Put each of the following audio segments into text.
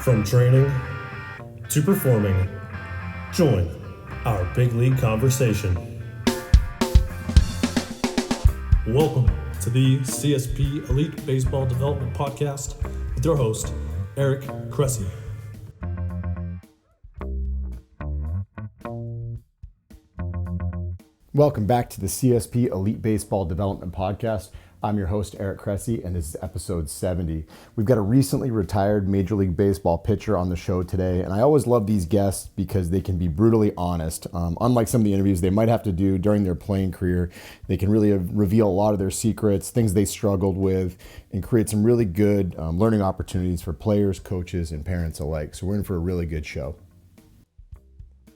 From training to performing, join our big league conversation. Welcome to the CSP Elite Baseball Development Podcast with your host, Eric Cressey. Welcome back to the CSP Elite Baseball Development Podcast. I'm your host, Eric Cressey, and this is episode 70. We've got a recently retired Major League Baseball pitcher on the show today, and I always love these guests because they can be brutally honest. Unlike some of the interviews they might have to do during their playing career, they can really reveal a lot of their secrets, things they struggled with, and create some really good learning opportunities for players, coaches, and parents alike. So we're in for a really good show.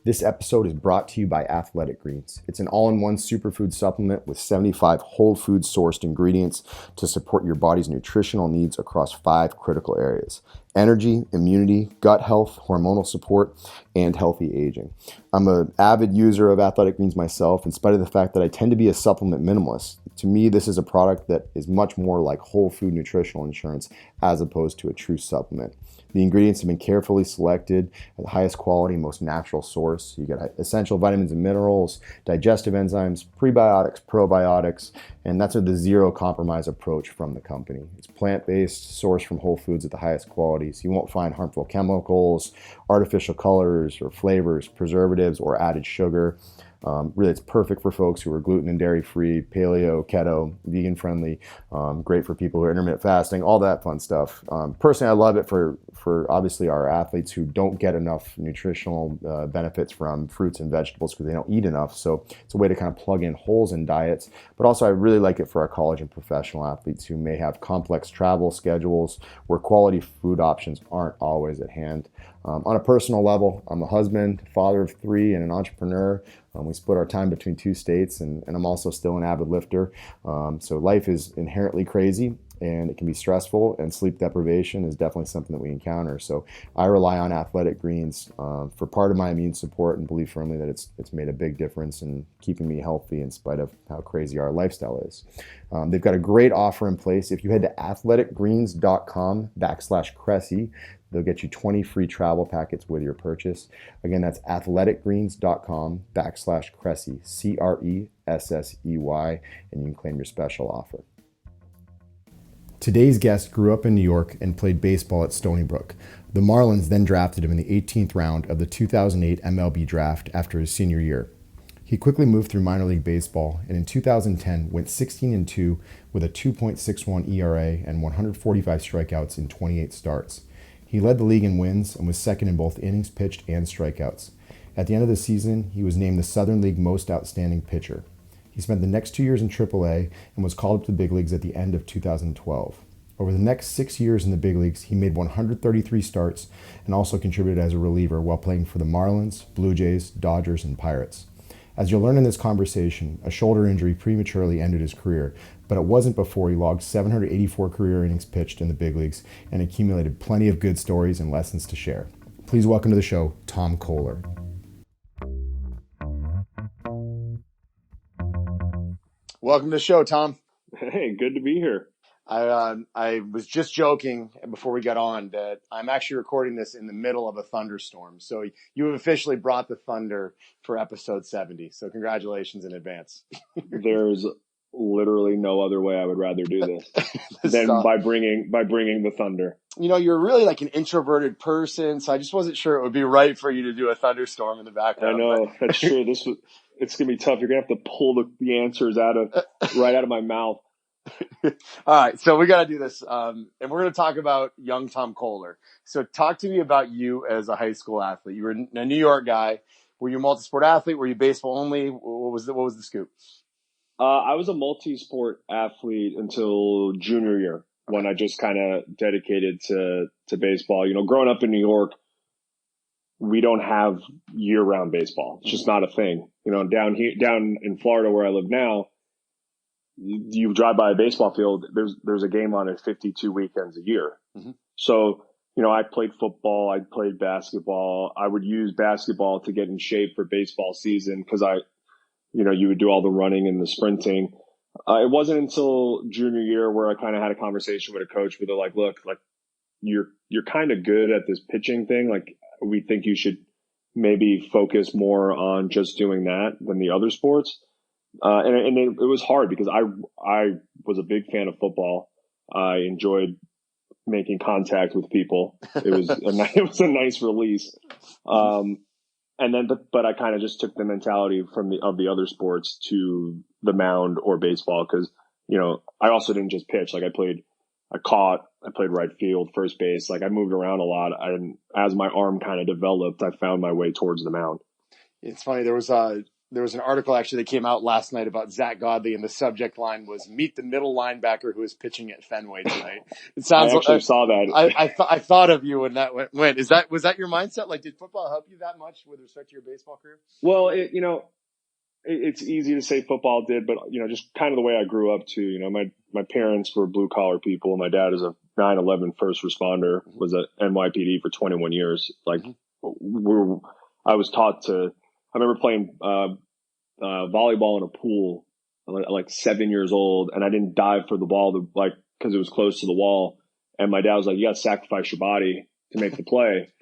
This episode is brought to you by Athletic Greens. It's an all-in-one superfood supplement with 75 whole food sourced ingredients to support your body's nutritional needs across 5 critical areas: energy, immunity, gut health, hormonal support, and healthy aging. I'm an avid user of Athletic Greens myself, in spite of the fact that I tend to be a supplement minimalist. To me, this is a product that is much more like whole food nutritional insurance as opposed to a true supplement. The ingredients have been carefully selected at the highest quality, most natural source. You get essential vitamins and minerals, digestive enzymes, prebiotics, probiotics, and that's the zero compromise approach from the company. It's plant-based, sourced from whole foods at the highest quality, so you won't find harmful chemicals, artificial colors or flavors, preservatives, or added sugar. Really, it's perfect for folks who are gluten and dairy free, paleo, keto, vegan friendly, great for people who are intermittent fasting, all that fun stuff. Personally, I love it for obviously our athletes who don't get enough nutritional benefits from fruits and vegetables because they don't eat enough. So it's a way to kind of plug in holes in diets. But also I really like it for our college and professional athletes who may have complex travel schedules where quality food options aren't always at hand. On a personal level, I'm a husband, father of 3, and an entrepreneur. We split our time between 2 states, and I'm also still an avid lifter. So life is inherently crazy, and it can be stressful, and sleep deprivation is definitely something that we encounter. So I rely on Athletic Greens for part of my immune support, and believe firmly that it's made a big difference in keeping me healthy in spite of how crazy our lifestyle is. They've got a great offer in place. If you head to athleticgreens.com/Cressey, they'll get you 20 free travel packets with your purchase. Again, that's athleticgreens.com/Cressey, CRESSEY, and you can claim your special offer. Today's guest grew up in New York and played baseball at Stony Brook. The Marlins then drafted him in the 18th round of the 2008 MLB draft after his senior year. He quickly moved through minor league baseball, and in 2010 went 16-2 with a 2.61 ERA and 145 strikeouts in 28 starts. He led the league in wins and was second in both innings pitched and strikeouts. At the end of the season, he was named the Southern League Most Outstanding Pitcher. He spent the next 2 years in AAA and was called up to the big leagues at the end of 2012. Over the next 6 years in the big leagues, he made 133 starts and also contributed as a reliever while playing for the Marlins, Blue Jays, Dodgers, and Pirates. As you'll learn in this conversation, a shoulder injury prematurely ended his career, but it wasn't before he logged 784 career innings pitched in the big leagues and accumulated plenty of good stories and lessons to share. Please welcome to the show, Tom Kohler. Welcome to the show, Tom. Hey, good to be here. I was just joking before we got on that I'm actually recording this in the middle of a thunderstorm. So you have officially brought the thunder for episode 70. So congratulations in advance. There's literally no other way I would rather do this than by bringing the thunder. You know, you're really like an introverted person, so I just wasn't sure it would be right for you to do a thunderstorm in the background. I know, that's true. It's gonna be tough. You're gonna have to pull the answers right out of my mouth. All right, so we got to do this, and we're going to talk about young Tom Kohler. So talk to me about you as a high school athlete. You were a New York guy. Were you a multi-sport athlete? Were you baseball only? What was the scoop? I was a multi-sport athlete until junior year when I just kind of dedicated to baseball. You know, growing up in New York, we don't have year-round baseball. It's just not a thing. You know, down in Florida where I live now, you drive by a baseball field, there's a game on it 52 weekends a year. Mm-hmm. So, you know, I played football, I played basketball. I would use basketball to get in shape for baseball season because you would do all the running and the sprinting. It wasn't until junior year where I kind of had a conversation with a coach where they're like, look, like you're kind of good at this pitching thing. Like, we think you should maybe focus more on just doing that than the other sports. And it was hard because I was a big fan of football. I enjoyed making contact with people. It was it was a nice release. And then, but I kind of just took the mentality of the other sports to the mound or baseball. Cause, I also didn't just pitch. Like, I played right field, first base. Like, I moved around a lot. And as my arm kind of developed, I found my way towards the mound. It's funny. There was an article actually that came out last night about Zach Godley, and the subject line was "Meet the middle linebacker who is pitching at Fenway tonight." It sounds. I actually saw that. I thought of you when that went. Was that your mindset? Like, did football help you that much with respect to your baseball career? Well, it's easy to say football did, but just kind of the way I grew up too. My parents were blue collar people. My dad is a 9/11 first responder, was at NYPD for 21 years. Like, I was taught to. I remember playing volleyball in a pool at like 7 years old, and I didn't dive for the ball because it was close to the wall. And my dad was like, "You got to sacrifice your body to make the play,"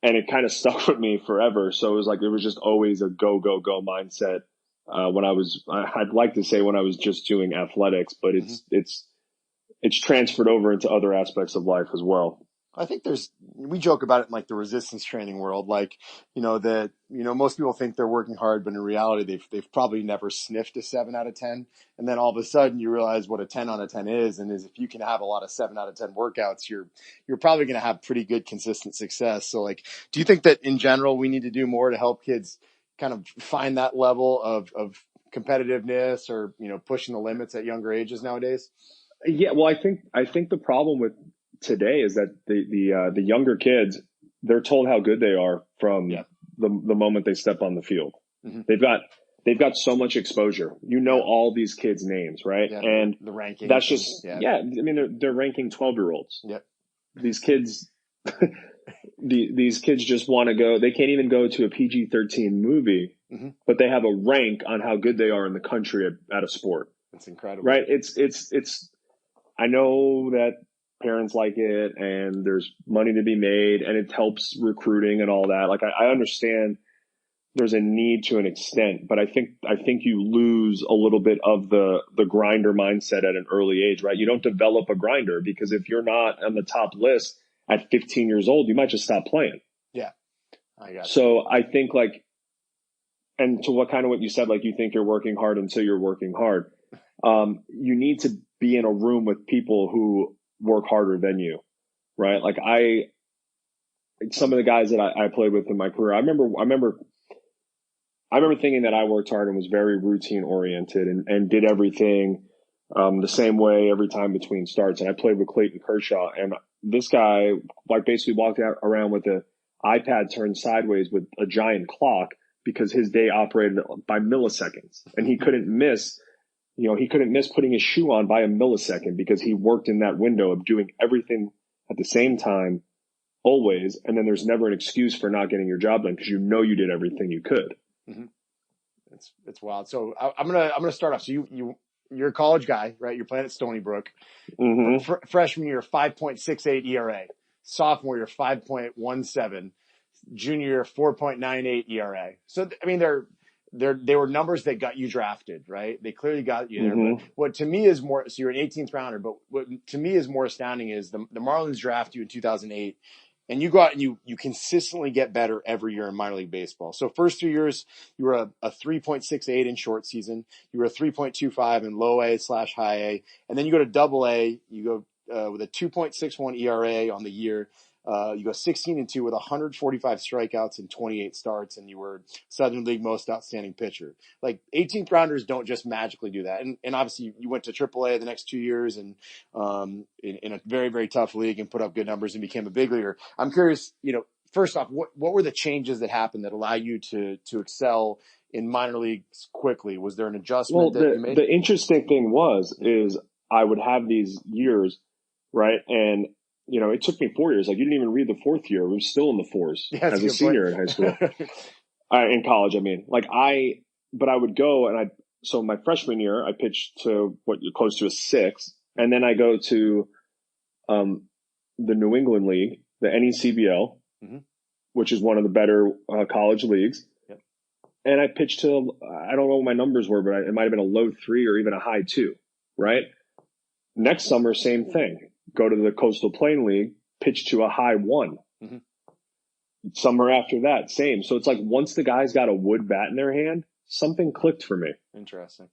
and it kind of stuck with me forever. So it was just always a go go go mindset. I'd like to say when I was just doing athletics, but it's transferred over into other aspects of life as well. I think we joke about it in like the resistance training world, like, most people think they're working hard, but in reality, they've probably never sniffed a 7 out of 10. And then all of a sudden you realize what a 10 out of 10 is. And if you can have a lot of 7 out of 10 workouts, you're probably going to have pretty good consistent success. So, like, do you think that in general, we need to do more to help kids kind of find that level of competitiveness or, pushing the limits at younger ages nowadays? Yeah. Well, I think the problem with today is that the younger kids, they're told how good they are from the moment they step on the field. Mm-hmm. They've got so much exposure. All these kids' names, right? Yeah, and the rankings. That's just I mean, they're ranking 12-year-olds. Yep. These kids, these kids just want to go. They can't even go to a PG-13 movie, mm-hmm. but they have a rank on how good they are in the country at a sport. That's incredible, right? It's. I know that parents like it and there's money to be made and it helps recruiting and all that. Like, I understand there's a need to an extent, but I think you lose a little bit of the grinder mindset at an early age, right? You don't develop a grinder because if you're not on the top list at 15 years old, you might just stop playing. Yeah. I got So I think and to what you said, like, you think you're working hard until you're working hard. You need to be in a room with people who work harder than you, right? Like, some of the guys that I played with in my career, I remember thinking that I worked hard and was very routine oriented and did everything the same way every time between starts. And I played with Clayton Kershaw, and this guy basically walked around with an iPad turned sideways with a giant clock because his day operated by milliseconds, and he couldn't miss. He couldn't miss putting his shoe on by a millisecond because he worked in that window of doing everything at the same time, always. And then there's never an excuse for not getting your job done because you did everything you could. Mm-hmm. It's wild. So I'm gonna start off. So you're a college guy, right? You're playing at Stony Brook. Mm-hmm. Freshman year, 5.68 ERA. Sophomore year, 5.17. Junior year, 4.98 ERA. So I mean, they were numbers that got you drafted, right? They clearly got you there. Mm-hmm. But what to me is more, so you're an 18th rounder, but what to me is more astounding is the Marlins draft you in 2008, and you go out and you consistently get better every year in minor league baseball. So first 3 years, you were a 3.68 in short season. You were a 3.25 in low A/high A. And then you go to double A, you go with a 2.61 ERA on the year. You go 16-2 with 145 strikeouts and 28 starts, and you were Southern League most outstanding pitcher. Like, 18th rounders don't just magically do that. And obviously you went to AAA the next 2 years and in a very, very tough league and put up good numbers and became a big leaguer. I'm curious, first off, what were the changes that happened that allow you to excel in minor leagues quickly? Was there an adjustment that you made? The interesting thing is I would have these years, right? And it took me 4 years. Like, you didn't even read the fourth year. We were still in the fours as a senior in high school. In college, I mean. But I would go so my freshman year, I pitched to close to a 6. And then I go to the New England League, the NECBL, which is one of the better college leagues. Yep. And I pitched to, I don't know what my numbers were, but it might have been a low 3 or even a high 2, right? Next summer, same thing. Go to the Coastal Plain League, pitch to a high 1. Summer after that, same. So it's like once the guys got a wood bat in their hand, something clicked for me. Interesting.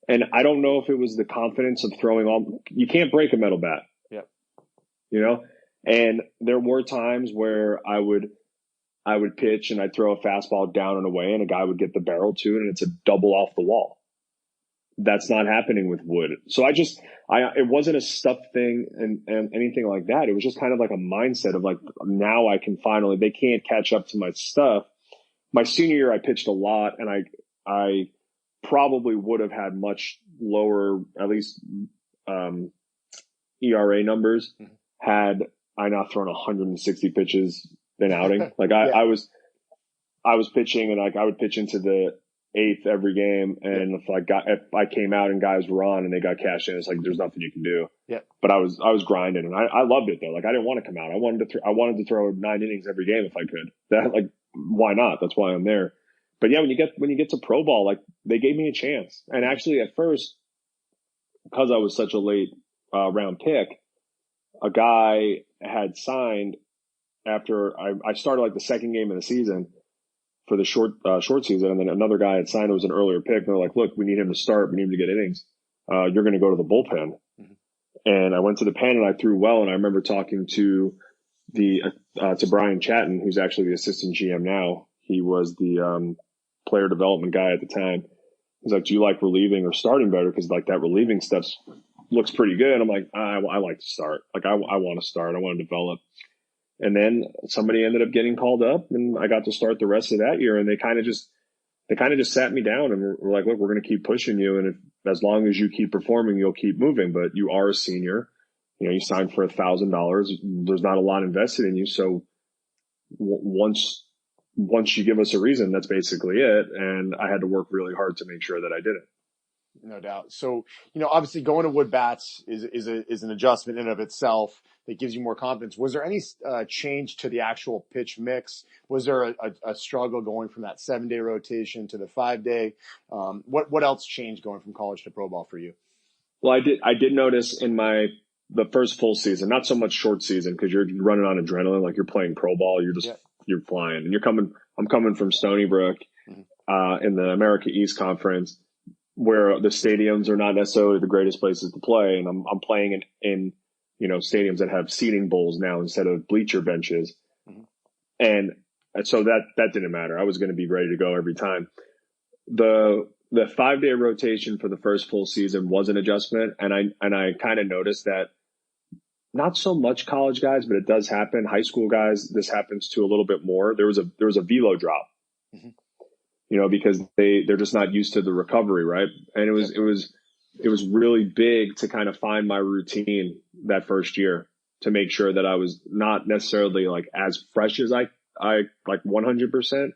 And I don't know if it was the confidence of throwing all. You can't break a metal bat. Yep. You know? And there were times where I would pitch and I'd throw a fastball down and away and a guy would get the barrel to it and it's a double off the wall. That's not happening with wood. So it wasn't a stuff thing and anything like that. It was just kind of like a mindset of like, now I can finally, they can't catch up to my stuff. My senior year, I pitched a lot and I probably would have had much lower, at least, ERA numbers had I not thrown 160 pitches an outing. Like I was pitching and like I would pitch into the 8th every game. And if I came out and guys were on and they got cashed in, it's like, there's nothing you can do. Yeah. But I was grinding and I loved it though. Like I didn't want to come out. I wanted to throw 9 innings every game if I could. That like, why not? That's why I'm there. But yeah, when you get to pro ball, like they gave me a chance. And actually at first, because I was such a late round pick, a guy had signed after I started like the second game of the season for the short season. And then another guy had signed who was an earlier pick. And they're like, look, we need him to start. We need him to get innings. You're going to go to the bullpen. And I went to the pen and I threw well. And I remember talking to to Brian Chatton, who's actually the assistant GM now. He was the player development guy at the time. He's like, do you like relieving or starting better? Because like that relieving stuff looks pretty good. I'm like, I like to start. Like I want to start. I want to develop. And then somebody ended up getting called up and I got to start the rest of that year. And they kind of just sat me down and were like, look, we're going to keep pushing you. And as long as you keep performing, you'll keep moving, but you are a senior. You know, you signed for $1,000. There's not a lot invested in you. So once you give us a reason, that's basically it. And I had to work really hard to make sure that I did it. No doubt. So, obviously going to wood bats is an adjustment in and of itself that gives you more confidence. Was there any change to the actual pitch mix? Was there a struggle going from that 7-day rotation to the 5-day? What else changed going from college to pro ball for you? Well, I did notice in the first full season, not so much short season because you're running on adrenaline, like you're playing pro ball, you're flying, and I'm coming from Stony Brook, in the America East Conference, where the stadiums are not necessarily the greatest places to play. And I'm playing in stadiums that have seating bowls now instead of bleacher benches. And so that didn't matter. I was going to be ready to go every time. The 5-day rotation for the first full season was an adjustment. And I kind of noticed that not so much college guys, but it does happen. High school guys, this happens to a little bit more. There was a velo drop. Because they're just not used to the recovery, right? And it was really big to kind of find my routine that first year to make sure that I was not necessarily like as fresh as I like 100%,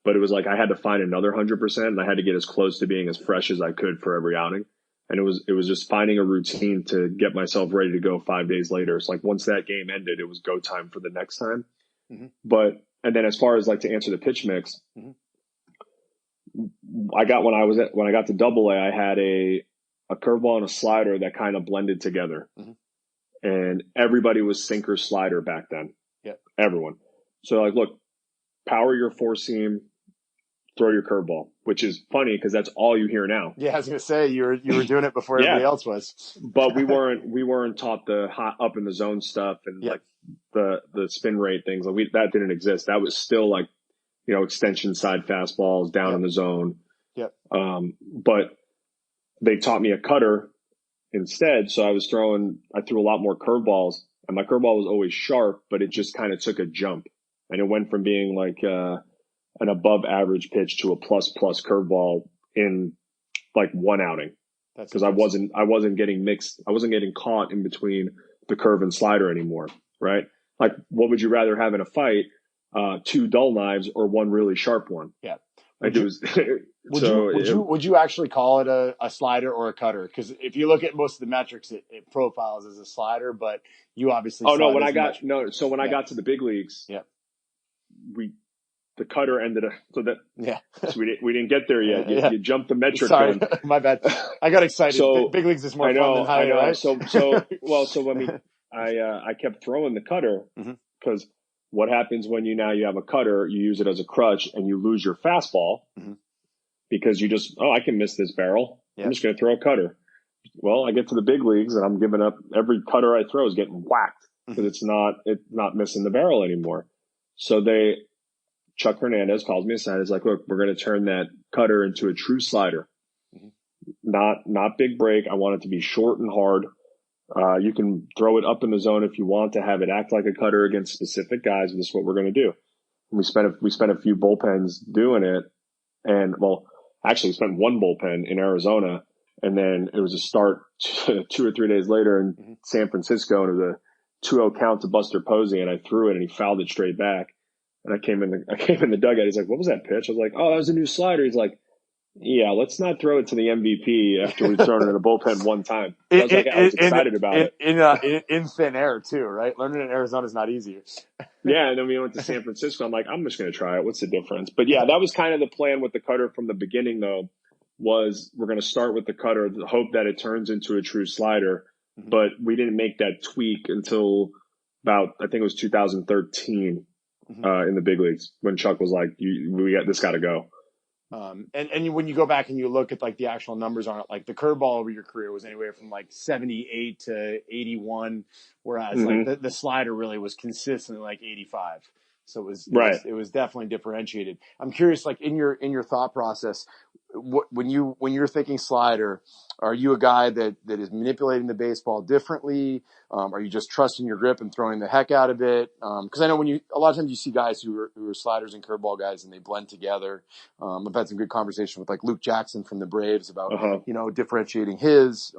but it was like I had to find another 100% and I had to get as close to being as fresh as I could for every outing. And it was just finding a routine to get myself ready to go 5 days later. It's like once that game ended, it was go time for the next time. And then as far as like to answer the pitch mix, I got when I got to Double A, I had a curveball and a slider that kind of blended together, and everybody was sinker slider back then. Yeah, everyone. So like, look, power your 4-seam, throw your curveball, which is funny because that's all you hear now. Yeah, I was gonna say you were doing it before everybody else was. But we weren't taught the hot up in the zone stuff and like the spin rate things. Like that didn't exist. That was still like, extension side fastballs down in the zone. Yep. But they taught me a cutter instead. So I threw a lot more curveballs, and my curveball was always sharp, but it just kind of took a jump, and it went from being like an above average pitch to a plus curveball in like one outing. Because I wasn't getting mixed. I wasn't getting caught in between the curve and slider anymore. Right. Like, what would you rather have in a fight? 2 dull knives or 1 really sharp one? Yeah. Would you actually call it a slider or a cutter? Because if you look at most of the metrics, it profiles as a slider, but you obviously. Oh no! When I got to the big leagues, yeah, the cutter ended up so we didn't get there yet. You jumped the metric. Sorry, gun. My bad. I got excited. So big leagues is more fun than high, right? So I kept throwing the cutter because what happens when you have a cutter? You use it as a crutch and you lose your fastball because you just I can miss this barrel. Yeah. I'm just going to throw a cutter. Well, I get to the big leagues and I'm giving up every cutter I throw is getting whacked because it's not missing the barrel anymore. So Chuck Hernandez calls me aside. He's like, look, we're going to turn that cutter into a true slider. Not big break. I want it to be short and hard. You can throw it up in the zone if you want to have it act like a cutter against specific guys. And this is what we're going to do. And we spent a few bullpens doing it. And actually we spent one bullpen in Arizona. And then it was a start 2 or 3 days later in San Francisco. And it was a 2-0 count to Buster Posey. And I threw it and he fouled it straight back. And I came in the dugout. He's like, what was that pitch? I was like, oh, that was a new slider. He's like, yeah, let's not throw it to the MVP after we've thrown it in a bullpen one time. I was excited about it. In thin air too, right? Learning in Arizona is not easy. Yeah. And then we went to San Francisco. I'm like, I'm just going to try it. What's the difference? But yeah, that was kind of the plan with the cutter from the beginning though, was we're going to start with the cutter, the hope that it turns into a true slider. But we didn't make that tweak until about, I think it was 2013. In the big leagues when Chuck was like, this got to go. And when you go back and you look at like the actual numbers on it, like the curveball over your career was anywhere from like 78 to 81, whereas like the slider really was consistently like 85. So it was definitely differentiated. I'm curious, like in your thought process, when you're thinking slider, are you a guy that is manipulating the baseball differently? Are you just trusting your grip and throwing the heck out of it? Because I know a lot of times you see guys who are sliders and curveball guys and they blend together. I've had some good conversation with like Luke Jackson from the Braves about differentiating his.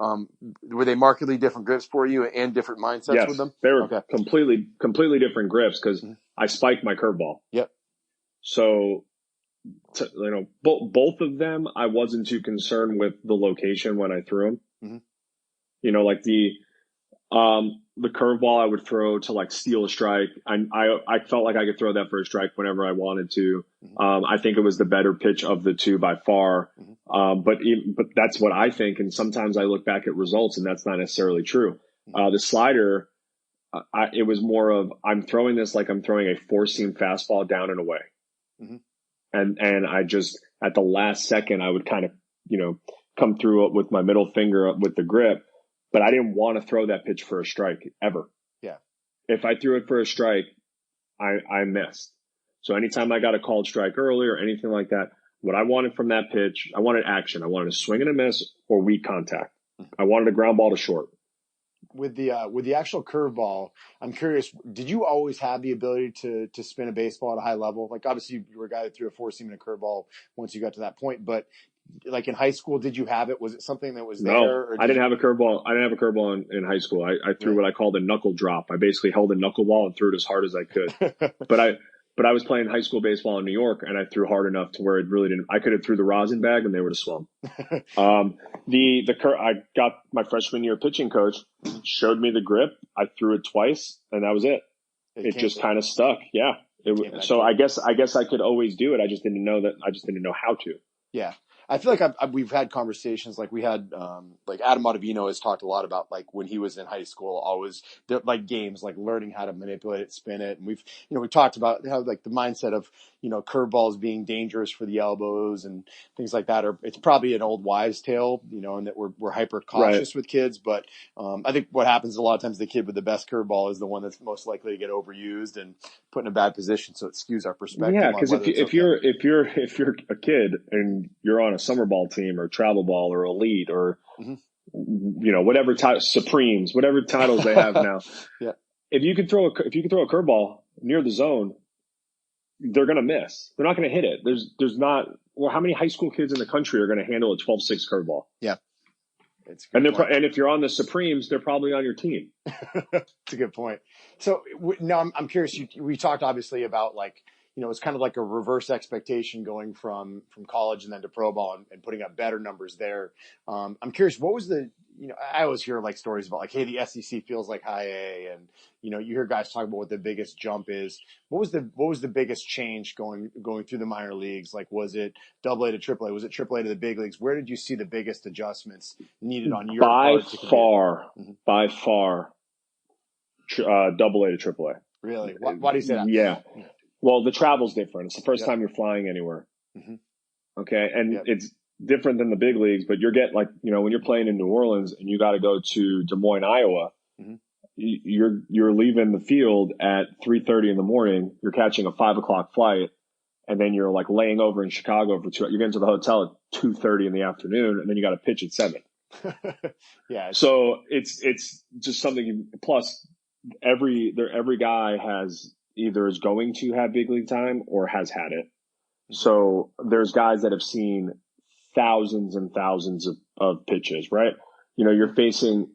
Were they markedly different grips for you and different mindsets with them? They were completely different grips because I spiked my curveball. Yep. So. Both of them, I wasn't too concerned with the location when I threw them. Like the curveball I would throw to like steal a strike. I felt like I could throw that for a strike whenever I wanted to. I think it was the better pitch of the two by far. But that's what I think. And sometimes I look back at results and that's not necessarily true. The slider, it was more of, I'm throwing this like I'm throwing a 4-seam fastball down and away. And I just, at the last second, I would kind of, come through with my middle finger with the grip, but I didn't want to throw that pitch for a strike ever. Yeah. If I threw it for a strike, I missed. So anytime I got a called strike early or anything like that, what I wanted from that pitch, I wanted action. I wanted a swing and a miss or weak contact. I wanted a ground ball to short. With the actual curveball, I'm curious, did you always have the ability to spin a baseball at a high level? Like obviously you were a guy that threw a 4-seam and a curveball once you got to that point, but like in high school, did you have it? Was it something that was there? No, I didn't have a curveball. I didn't have a curveball in high school. I threw what I called a knuckle drop. I basically held a knuckleball and threw it as hard as I could. But I was playing high school baseball in New York and I threw hard enough to where it really didn't, I could have threw the rosin bag and they would have swum. I got my freshman year pitching coach showed me the grip. I threw it twice and that was it. It just kind of stuck. Yeah. So I guess I could always do it. I just didn't know how to. Yeah. I feel like we've had conversations like we had, like Adam Ottavino has talked a lot about like when he was in high school, always like games, like learning how to manipulate it, spin it. And we've talked about how like the mindset of, curveballs being dangerous for the elbows and things like that. It's probably an old wives' tale, and that we're hyper cautious with kids. But, I think what happens a lot of times, the kid with the best curveball is the one that's most likely to get overused and put in a bad position. So it skews our perspective. Yeah. Cause if you're a kid and you're on a summer ball team or travel ball or elite or, whatever Supremes, whatever titles they have now. Yeah. If you could throw a curveball near the zone, they're going to miss. They're not going to hit it. There's not, how many high school kids in the country are going to handle a 12-6 curveball? Yeah. And if you're on the Supremes, they're probably on your team. That's a good point. So now I'm curious. We talked obviously about like, it's kind of like a reverse expectation going from college and then to pro ball and putting up better numbers there. I'm curious, what was I always hear like stories about like, hey, the SEC feels like high A, and you hear guys talk about what the biggest jump is. What was the biggest change going through the minor leagues? Like, was it AA to AAA? Was it AAA to the big leagues? Where did you see the biggest adjustments needed on your part to compete? By far, AA to AAA. Really? Why do you say that? Yeah. Well, the travel's different. It's the first time you're flying anywhere. Mm-hmm. Okay. And it's different than the big leagues, but you're getting when you're playing in New Orleans and you got to go to Des Moines, Iowa, you're leaving the field at 3:30 in the morning. You're catching a 5:00 flight, and then you're like laying over in Chicago for 2 hours. You're getting to the hotel at 2:30 in the afternoon, and then you got to pitch at 7. Yeah. So it's just something. Plus, every guy has either is going to have big league time or has had it. So there's guys that have seen thousands and thousands of pitches, right? You're facing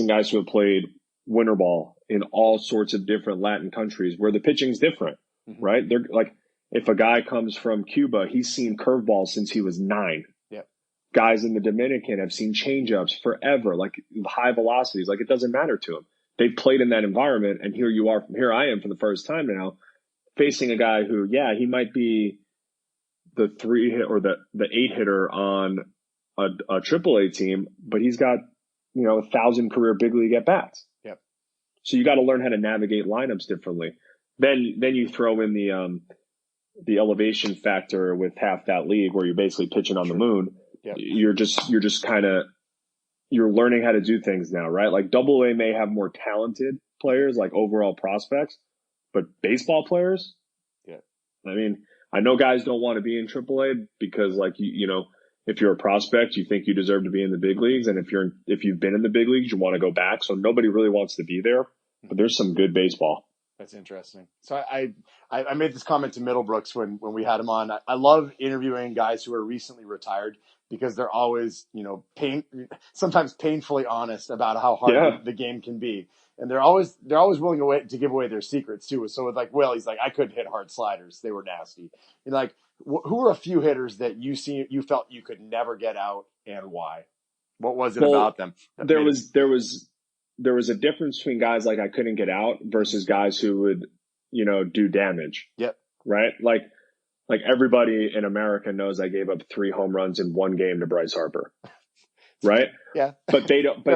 guys who have played winter ball in all sorts of different Latin countries where the pitching's different, right? They're like, if a guy comes from Cuba, he's seen curveballs since he was 9. Yep. Guys in the Dominican have seen changeups forever, like high velocities. Like, it doesn't matter to them. They've played in that environment, and here I am for the first time now, facing a guy who, he might be the 3 hit or the 8 hitter on a AAA team, but he's got 1,000 career big league at bats. Yep. So you got to learn how to navigate lineups differently. Then you throw in the elevation factor with half that league where you're basically pitching on the moon. Yep. You're just kind of. You're learning how to do things now, right? Like AA may have more talented players, like overall prospects, but baseball players, I mean, I know guys don't want to be in AAA because, like, if you're a prospect, you think you deserve to be in the big leagues, and if you've been in the big leagues, you want to go back. So nobody really wants to be there, but there's some good baseball. That's interesting. So I made this comment to Middlebrooks when we had him on. I love interviewing guys who are recently retired because they're always, sometimes painfully honest about how hard the game can be. And they're always willing to give away their secrets too. So with like Will, he's like, I couldn't hit hard sliders. They were nasty. And like, who are a few hitters that you felt you could never get out, and why? What was it about them? There was a difference between guys like I couldn't get out versus guys who would, do damage. Yep. Right. Like everybody in America knows I gave up 3 home runs in one game to Bryce Harper. Right. Yeah. But they don't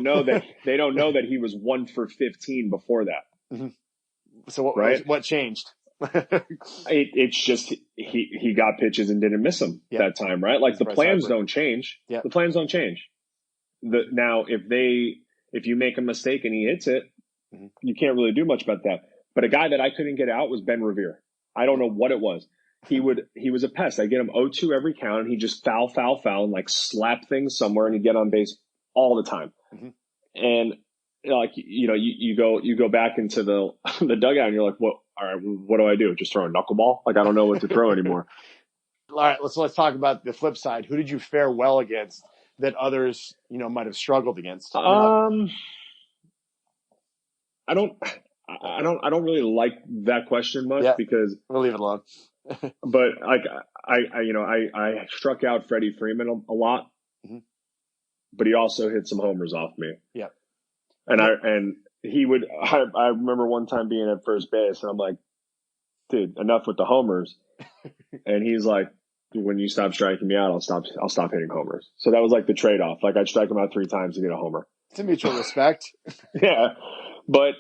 know that he was 1 for 15 before that. Mm-hmm. So what changed? It's just he got pitches and didn't miss them that time. Right. Like the plans don't change. Yep. The plans don't change. Now if you make a mistake and he hits it, you can't really do much about that. But a guy that I couldn't get out was Ben Revere. I don't know what it was. He was a pest. I get him 0-2 every count, and he just foul, and like slap things somewhere, and he'd get on base all the time. Mm-hmm. And you go back into the dugout, and you're like, what? All right, what do I do? Just throw a knuckleball? Like, I don't know what to throw anymore. All right, let's talk about the flip side. Who did you fare well against that others might have struggled against? I don't really like that question much because we'll leave it alone. But like I struck out Freddie Freeman a lot, but he also hit some homers off me. Yeah, and he would. I remember one time being at first base, and I'm like, dude, enough with the homers. And he's like, when you stop striking me out, I'll stop hitting homers. So that was like the trade off. Like I'd strike him out 3 times to get a homer. It's a mutual respect. Yeah. But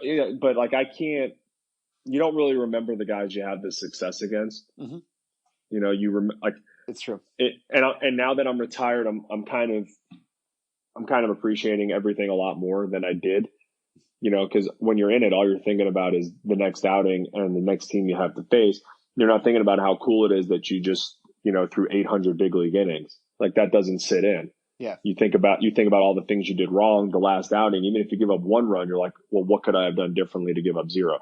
like you don't really remember the guys you have the success against. Mm-hmm. It's true. And now that I'm retired, I'm kind of appreciating everything a lot more than I did. Because when you're in it, all you're thinking about is the next outing and the next team you have to face. You're not thinking about how cool it is that you just threw 800 big league innings. Like that doesn't sit in. Yeah. You think about all the things you did wrong the last outing. Even if you give up 1 run, you're like, well, what could I have done differently to give up 0?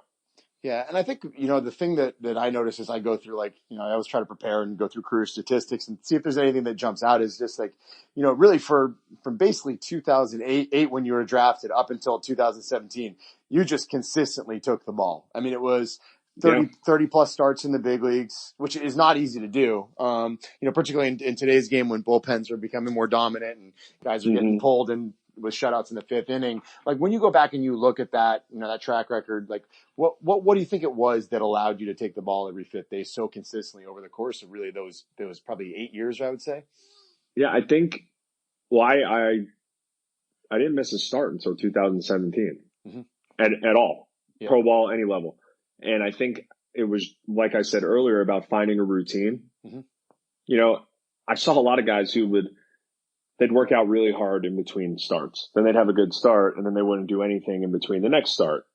Yeah. And I think, the thing that I notice as I go through, I always try to prepare and go through career statistics and see if there's anything that jumps out is just like, really from basically 2008 when you were drafted up until 2017, you just consistently took the ball. I mean, it was 30 plus starts in the big leagues, which is not easy to do. Particularly in today's game when bullpens are becoming more dominant and guys are getting pulled in with shutouts in the fifth inning. Like when you go back and you look at that, that track record, like what do you think it was that allowed you to take the ball every fifth day so consistently over the course of really those probably 8 years, I would say? Yeah, I think, I didn't miss a start until 2017 at all, pro ball, any level. And I think it was, like I said earlier, about finding a routine. I saw a lot of guys who they'd work out really hard in between starts. Then they'd have a good start, and then they wouldn't do anything in between the next start.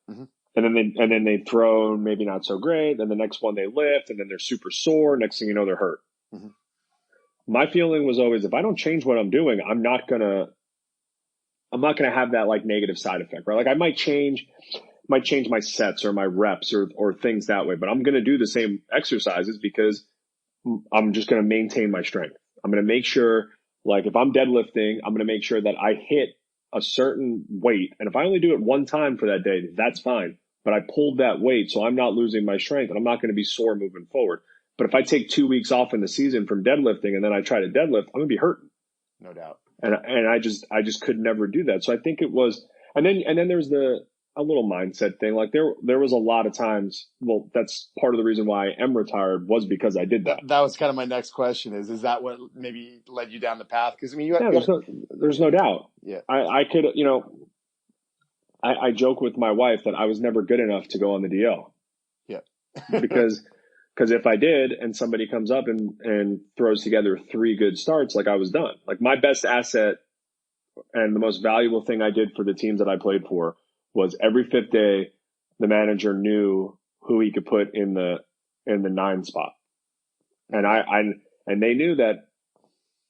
And then they'd throw maybe not so great. Then the next one they lift, and then they're super sore. Next thing you know, they're hurt. My feeling was always, if I don't change what I'm doing, I'm not gonna have that like negative side effect, right? Like I might change my sets or my reps or things that way, but I'm going to do the same exercises because I'm just going to maintain my strength. I'm going to make sure, like if I'm deadlifting, I'm going to make sure that I hit a certain weight. And if I only do it one time for that day, that's fine. But I pulled that weight, so I'm not losing my strength and I'm not going to be sore moving forward. But if I take 2 weeks off in the season from deadlifting and then I try to deadlift, I'm going to be hurting. No doubt. And I just could never do that. So I think it was, and then there's a little mindset thing. Like there was a lot of times, well, that's part of the reason why I am retired was because I did that. That was kind of my next question is that what maybe led you down the path? Because I mean, there's no doubt. Yeah. I could, I joke with my wife that I was never good enough to go on the DL. Yeah. because if I did and somebody comes up and throws together 3 good starts, like I was done. Like my best asset and the most valuable thing I did for the teams that I played for was every 5th day, the manager knew who he could put in the 9 spot. And they knew that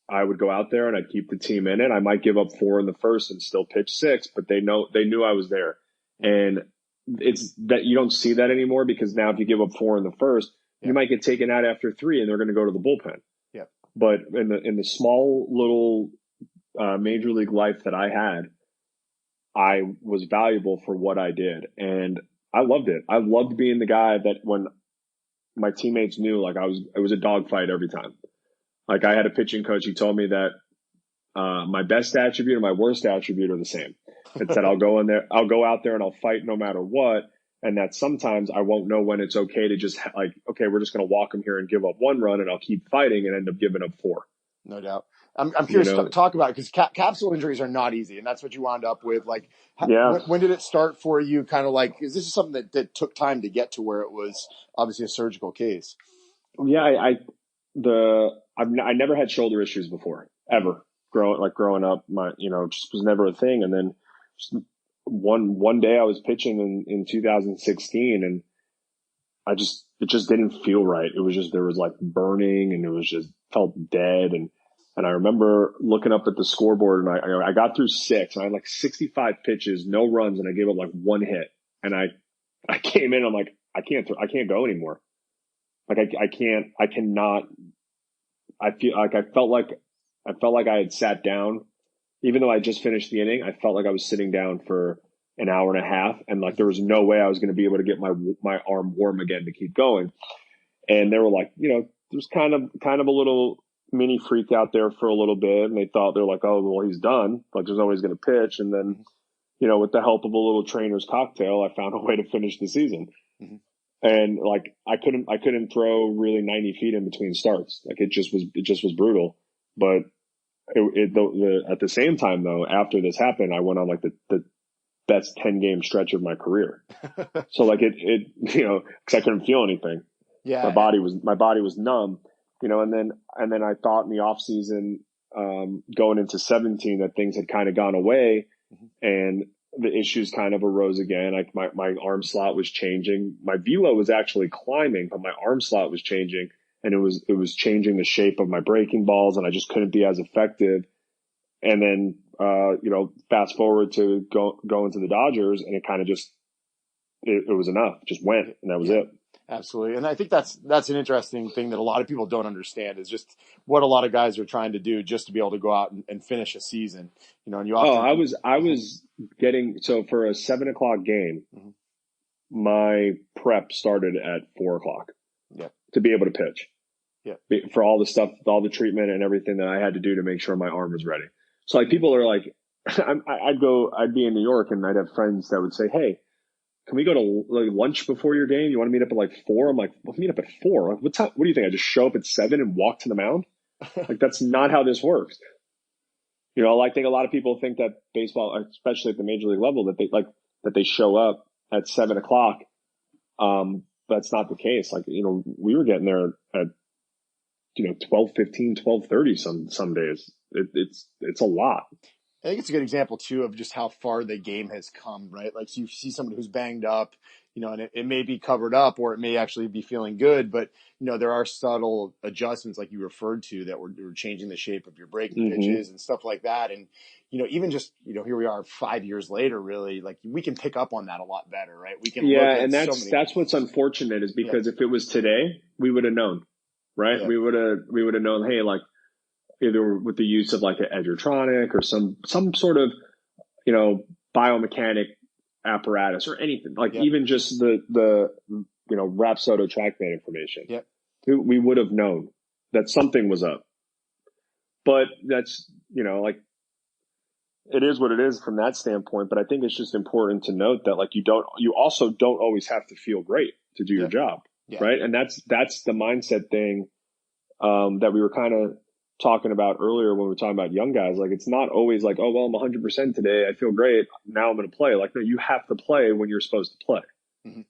I would go out there and I'd keep the team in it. I might give up 4 in the first and still pitch 6, but they knew I was there. And it's that you don't see that anymore because now if you give up 4 in the first, you might get taken out after 3 and they're going to go to the bullpen. Yeah. But in the small little major league life that I had, I was valuable for what I did. And I loved it. I loved being the guy that when my teammates knew, like it was a dogfight every time. Like I had a pitching coach. He told me that my best attribute and my worst attribute are the same. It said I'll go out there and I'll fight no matter what. And that sometimes I won't know when it's okay to just okay, we're just going to walk them here and give up 1 run and I'll keep fighting and end up giving up 4. No doubt. I'm curious to talk about it because capsule injuries are not easy, and that's what you wound up with. Like, when did it start for you? Kind of like, is this something that took time to get to where it was obviously a surgical case? Yeah, I never had shoulder issues before ever. Growing up, just was never a thing. And then just one day I was pitching in 2016, and it just didn't feel right. It was just there was like burning, and it was just felt dead. And I remember looking up at the scoreboard, and I got through 6, and I had like 65 pitches, no runs, and I gave up like 1 hit. And I came in, I'm like, I can't go anymore. Like I cannot. I felt like I had sat down, even though I just finished the inning. I felt like I was sitting down for an hour and a half, and like there was no way I was going to be able to get my arm warm again to keep going. And they were like, there's kind of a little mini freak out there for a little bit, and they're like, oh well, he's done. Like there's no way he's going to pitch. And then, with the help of a little trainer's cocktail, I found a way to finish the season. And like I couldn't throw really 90 feet in between starts. Like it just was brutal. But at the same time though, after this happened, I went on like the best 10-game stretch of my career. So like it because I couldn't feel anything. Yeah, my body was numb. And then I thought in the off season, going into 17, that things had kind of gone away, and the issues kind of arose again. Like my arm slot was changing. My velo was actually climbing, but my arm slot was changing, and it was changing the shape of my breaking balls, and I just couldn't be as effective. And then, fast forward to going to the Dodgers, and it kind of just, it was enough. Just went, and that was it. Absolutely. And I think that's an interesting thing that a lot of people don't understand is just what a lot of guys are trying to do just to be able to go out and finish a season, and you often. I was getting, so for a 7:00 game, my prep started at 4:00 Yep. to be able to pitch. Yep. For all the stuff, all the treatment and everything that I had to do to make sure my arm was ready. So like people are like, I'd be in New York and I'd have friends that would say, hey, can we go to like lunch before your game? You want to meet up at like 4? I'm like, let's meet up at 4. Like, what time? What do you think? I just show up at 7 and walk to the mound? Like, that's not how this works. You know, I think a lot of people think that baseball, especially at the major league level, that they show up at 7:00. That's not the case. Like, you know, we were getting there at, 12:15, 12:30 some days. It's a lot. I think it's a good example too of just how far the game has come, right? Like, so you see somebody who's banged up, and it may be covered up or it may actually be feeling good, but there are subtle adjustments like you referred to that were changing the shape of your breaking pitches and stuff like that. And, even just, here we are 5 years later, really, like we can pick up on that a lot better, right? We can look at and that's what's unfortunate is because if it was today, we would have known, right? Yeah. We would have known, hey, like, either with the use of like an edgertronic or some sort of, biomechanic apparatus or anything, like even just the Rapsodo TrackMan information. Yep. We would have known that something was up. But that's, like, it is what it is from that standpoint. But I think it's just important to note that like you also don't always have to feel great to do your job. Yeah. Right. And that's the mindset thing that we were kind of talking about earlier when we were talking about young guys. Like, it's not always like, oh, well, I'm 100% today. I feel great. Now I'm going to play. Like, no, you have to play when you're supposed to play. Mm-hmm.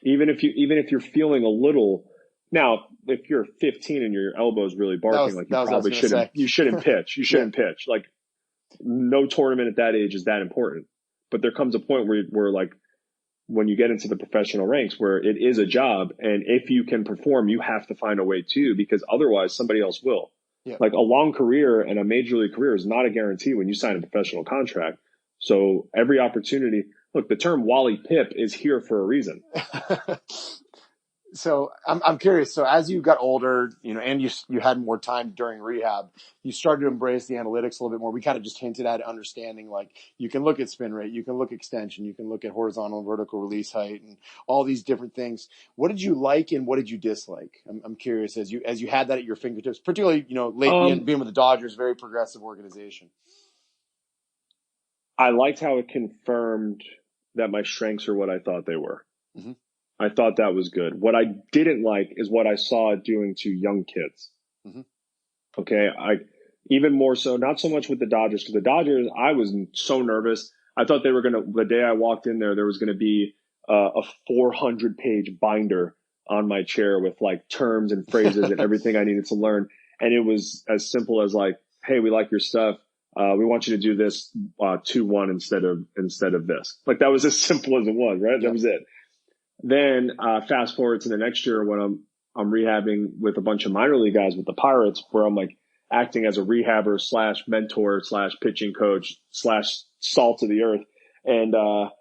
Even if you're feeling a little. Now, if you're 15 and your elbow's really barking, like, you probably shouldn't. You shouldn't pitch. You shouldn't pitch. Like, no tournament at that age is that important. But there comes a point where like, when you get into the professional ranks, where it is a job, and if you can perform, you have to find a way to, because otherwise somebody else will. Yeah. Like, a long career and a major league career is not a guarantee when you sign a professional contract. So every opportunity, look, the term Wally Pip is here for a reason. So I'm curious. So as you got older, and you had more time during rehab, you started to embrace the analytics a little bit more. We kind of just hinted at understanding, like, you can look at spin rate, you can look at extension, you can look at horizontal and vertical release height, and all these different things. What did you like and what did you dislike? I'm curious as you had that at your fingertips, particularly late being with the Dodgers, very progressive organization. I liked how it confirmed that my strengths are what I thought they were. Mm-hmm. I thought that was good. What I didn't like is what I saw it doing to young kids. Mm-hmm. Okay. Even more so, not so much with the Dodgers, because the Dodgers, I was so nervous. I thought they were the day I walked in there was going to be a 400-page binder on my chair with like terms and phrases and everything I needed to learn. And it was as simple as like, hey, we like your stuff. We want you to do this 2-1 instead of this. Like, that was as simple as it was, right? Yeah. That was it. Then fast forward to the next year when I'm rehabbing with a bunch of minor league guys with the Pirates, where I'm like acting as a rehabber / mentor / pitching coach / salt of the earth. And I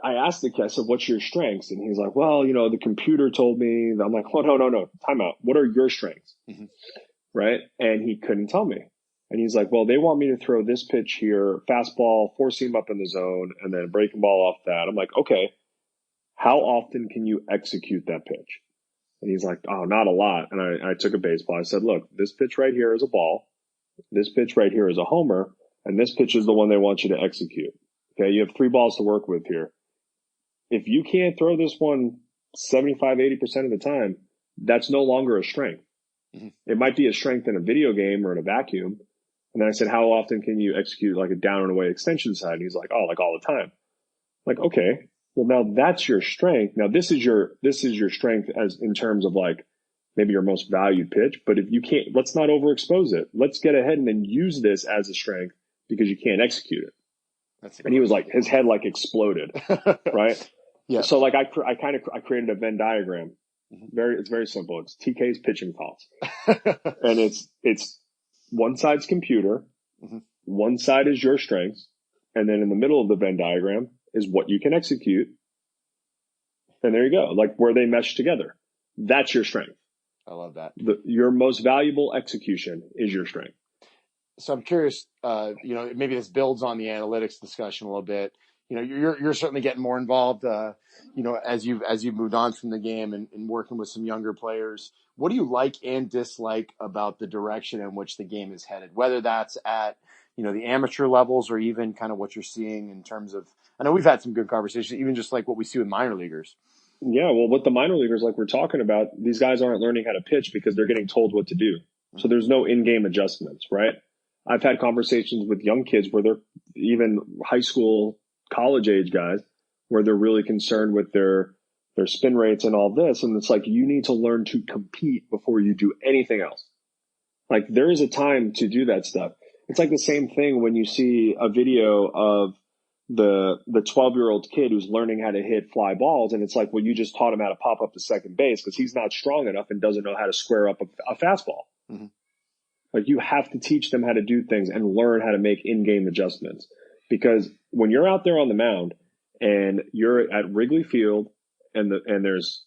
asked the kid, I said, what's your strengths? And he's like, well, the computer told me. I'm like, oh, no, time out. What are your strengths? Mm-hmm. Right? And he couldn't tell me. And he's like, well, they want me to throw this pitch here, fastball, 4-seam up in the zone, and then breaking ball off that. I'm like, okay. How often can you execute that pitch? And he's like, oh, not a lot. And I took a baseball. I said, look, this pitch right here is a ball. This pitch right here is a homer. And this pitch is the one they want you to execute. Okay. You have 3 balls to work with here. If you can't throw this one 75, 80% of the time, that's no longer a strength. Mm-hmm. It might be a strength in a video game or in a vacuum. And then I said, how often can you execute like a down and away extension side? And he's like, oh, like all the time. I'm like, okay. Well, now that's your strength. Now this is your strength as in terms of like maybe your most valued pitch. But if you can't, let's not overexpose it. Let's get ahead and then use this as a strength because you can't execute it. And he was like, his head like exploded, right? Yeah. So like I created a Venn diagram. Mm-hmm. It's very simple. It's TK's pitching thoughts, and it's one side's computer, mm-hmm. one side is your strengths, and then in the middle of the Venn diagram is what you can execute. And there you go. Like where they mesh together. That's your strength. I love that. Your most valuable execution is your strength. So I'm curious, maybe this builds on the analytics discussion a little bit. you're certainly getting more involved, as you've moved on from the game and working with some younger players. What do you like and dislike about the direction in which the game is headed? Whether that's at, the amateur levels or even kind of what you're seeing in terms of, I know we've had some good conversations, even just like what we see with minor leaguers. Yeah, well, with the minor leaguers, like we're talking about, these guys aren't learning how to pitch because they're getting told what to do. So there's no in-game adjustments, right? I've had conversations with young kids where they're even high school, college age guys, where they're really concerned with their spin rates and all this. And it's like, you need to learn to compete before you do anything else. Like, there is a time to do that stuff. It's like the same thing when you see a video of the 12-year-old kid who's learning how to hit fly balls. And it's like, well, you just taught him how to pop up to second base because he's not strong enough and doesn't know how to square up a fastball. Mm-hmm. Like, you have to teach them how to do things and learn how to make in-game adjustments, because when you're out there on the mound and you're at Wrigley Field and there's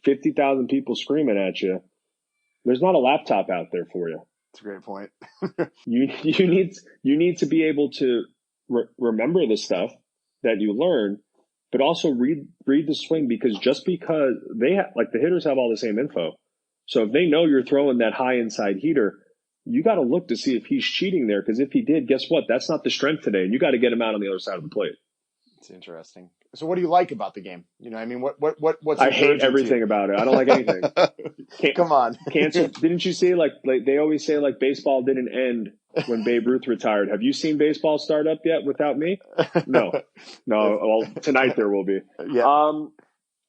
50,000 people screaming at you, there's not a laptop out there for you. That's a great point. You need to be able to remember the stuff that you learn, but also read the swing, because just because the hitters have all the same info. So if they know you're throwing that high inside heater, you got to look to see if he's cheating there, because if he did, guess what? That's not the strength today, and you got to get him out on the other side of the plate. It's interesting. So what do you like about the game? What's I hate everything about it. I don't like anything. Come on. Cancer. Didn't you see, like they always say, like, baseball didn't end when Babe Ruth retired. Have you seen baseball start up yet without me? No. Well, tonight there will be. Yeah.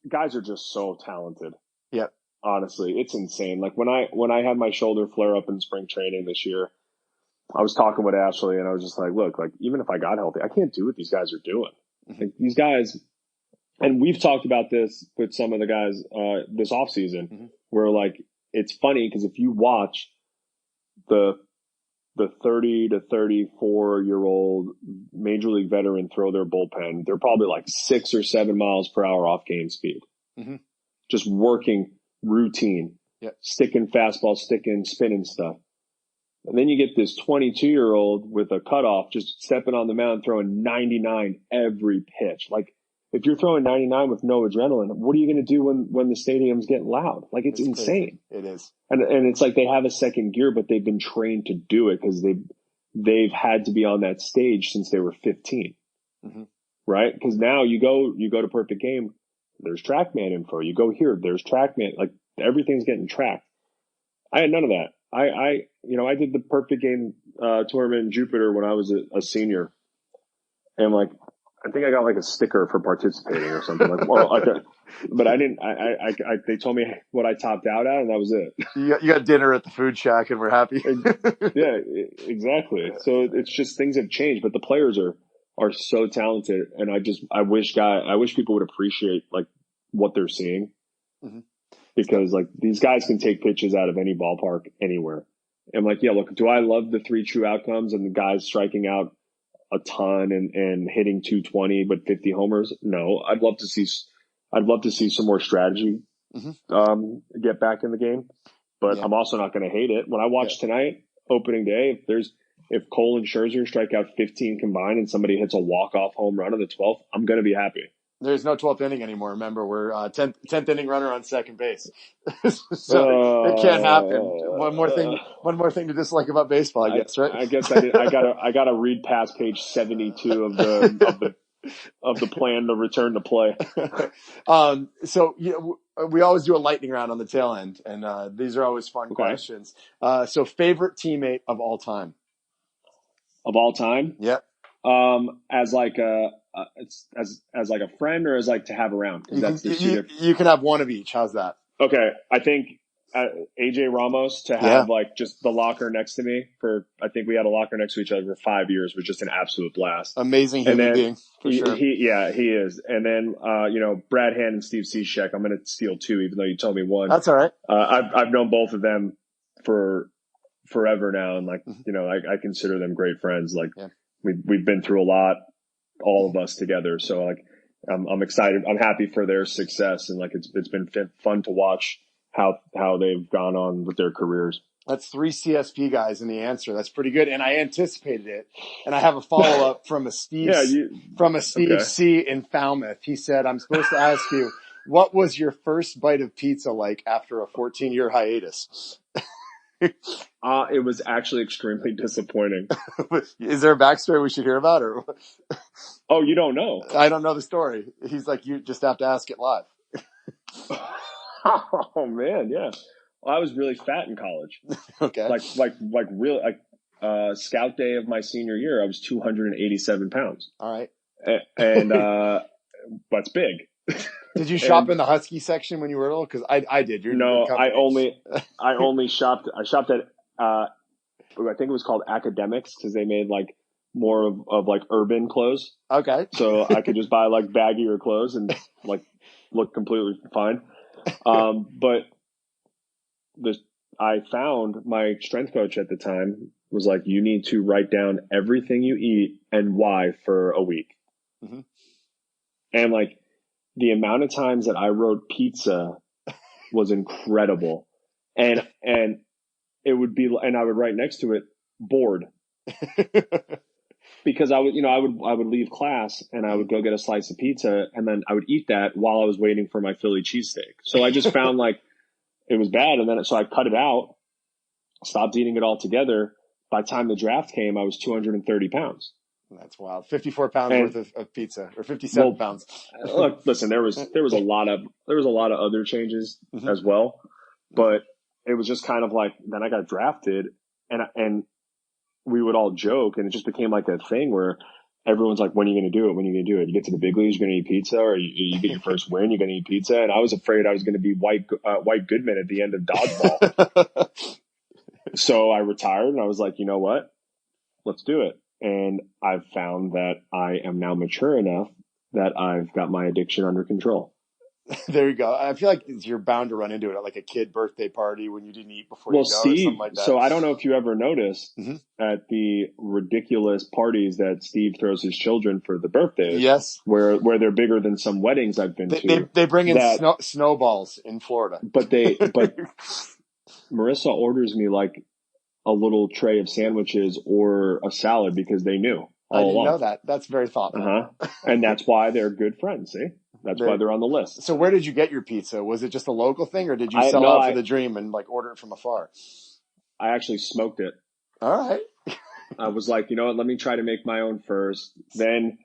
Guys are just so talented. Yep. Honestly, it's insane. Like, when I had my shoulder flare up in spring training this year, I was talking with Ashley and I was just like, look, like, even if I got healthy, I can't do what these guys are doing. Like, these guys, and we've talked about this with some of the guys this offseason, where, like, it's funny because if you watch the 30 to 34-year-old major league veteran throw their bullpen, they're probably like 6 or 7 miles per hour off game speed. Mm-hmm. Just working routine, sticking fastball, sticking, spinning stuff. And then you get this 22-year-old with a cutoff just stepping on the mound, throwing 99 every pitch. Like, if you're throwing 99 with no adrenaline, what are you going to do when the stadium's getting loud? Like, it's insane. Crazy. It is. And it's like they have a second gear, but they've been trained to do it because they've had to be on that stage since they were 15. Mm-hmm. Right? Because now you go to Perfect Game, there's TrackMan info. You go here, there's TrackMan. Like, everything's getting tracked. I had none of that. I did the Perfect Game tournament in Jupiter when I was a senior, and, like, I think I got like a sticker for participating or something. But I didn't. They told me what I topped out at, and that was it. You got dinner at the food shack, and we're happy. Yeah, exactly. So it's just, things have changed, but the players are so talented, and I wish people would appreciate, like, what they're seeing. Mm-hmm. Because, like, these guys can take pitches out of any ballpark anywhere. And, like, yeah, look, do I love the 3 true outcomes and the guys striking out a ton and hitting 220 but 50 homers? No, I'd love to see some more strategy get back in the game. But I'm also not going to hate it. When I watch tonight, opening day, if Cole and Scherzer strike out 15 combined and somebody hits a walk-off home run in the 12th, I'm going to be happy. There's no 12th inning anymore. Remember, we're 10th inning runner on second base, so it can't happen. One more thing to dislike about baseball, I guess, right? I guess I gotta read past page 72 of the plan to return to play. So we always do a lightning round on the tail end, and these are always fun questions. So favorite teammate of all time? Of all time? Yep. As like a friend, or as like to have around? You can have one of each. How's that? Okay. I think AJ Ramos, to have like just the locker next to me I think we had a locker next to each other for 5 years, was just an absolute blast. Amazing human being, for sure. He is. And then, Brad Hand and Steve Cishek, I'm going to steal 2, even though you told me 1. That's all right. I've known both of them for forever now. And, like, I consider them great friends. Like, we've been through a lot, all of us together. So, like, I'm excited. I'm happy for their success. And, like, it's been fun to watch how they've gone on with their careers. That's 3 CSP guys in the answer. That's pretty good. And I anticipated it. And I have a follow-up from a Steve, okay. C in Falmouth. He said, I'm supposed to ask you, what was your first bite of pizza like after a 14-year hiatus? It was actually extremely disappointing. Is there a backstory we should hear about? Or Oh, you don't know? I don't know the story. He's like, you just have to ask it live. Oh man, yeah. Well, I was really fat in college. Okay. Scout day of my senior year, I was 287 pounds. All right. And that's big. Did you shop in the Husky section when you were little? Because I did. I only shopped. I shopped at I think it was called Academics because they made like more of like urban clothes. Okay. So I could just buy like baggier clothes and like look completely fine. But I found my strength coach at the time was like, you need to write down everything you eat and why for a week. Mm-hmm. And like the amount of times that I wrote pizza was incredible. And it would be, and I would write next to it bored because I would leave class and I would go get a slice of pizza and then I would eat that while I was waiting for my Philly cheesesteak. So I just found like it was bad. And then, so I cut it out, stopped eating it altogether. By the time the draft came, I was 230 pounds. That's wild. 54 pounds worth of pizza, or 57 pounds. Look, listen, there was a lot of other changes as well, but it was just kind of like, then I got drafted and we would all joke and it just became like a thing where everyone's like, when are you going to do it? When are you going to do it? You get to the big leagues, you're going to eat pizza, or you get your first win, you're going to eat pizza. And I was afraid I was going to be White Goodman at the end of dodgeball. So I retired and I was like, you know what? Let's do it. And I've found that I am now mature enough that I've got my addiction under control. There you go. I feel like you're bound to run into it at like a kid birthday party when you didn't eat before you go, Steve, or something like that. So I don't know if you ever noticed at the ridiculous parties that Steve throws his children for the birthdays. Yes. Where they're bigger than some weddings I've been to. They bring in snowballs in Florida. But Marissa orders me like a little tray of sandwiches or a salad because they knew. I didn't know that. That's very thoughtful. And that's why they're good friends. See? That's why they're on the list. So where did you get your pizza? Was it just a local thing, or did you sell out for the dream and like order it from afar? I actually smoked it. All right. I was like, you know what? Let me try to make my own first. Then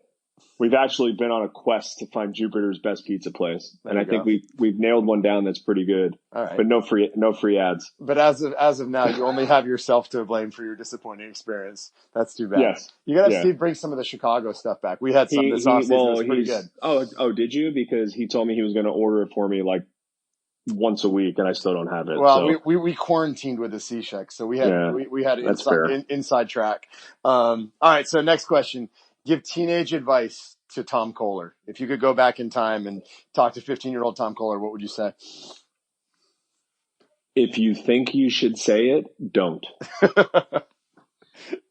we've actually been on a quest to find Jupiter's best pizza place, and I think we've nailed one down that's pretty good. All right. But no free ads. But as of now, you only have yourself to blame for your disappointing experience. That's too bad. Yes. You got to Steve bring some of the Chicago stuff back. We had some this offseason. It was pretty good. Oh, did you? Because he told me he was going to order it for me like once a week, and I still don't have it. Well, so. we quarantined with the C-Check, so we had inside track. All right, so next question. Give teenage advice to Tom Kohler. If you could go back in time and talk to 15-year-old Tom Kohler, what would you say? If you think you should say it, don't.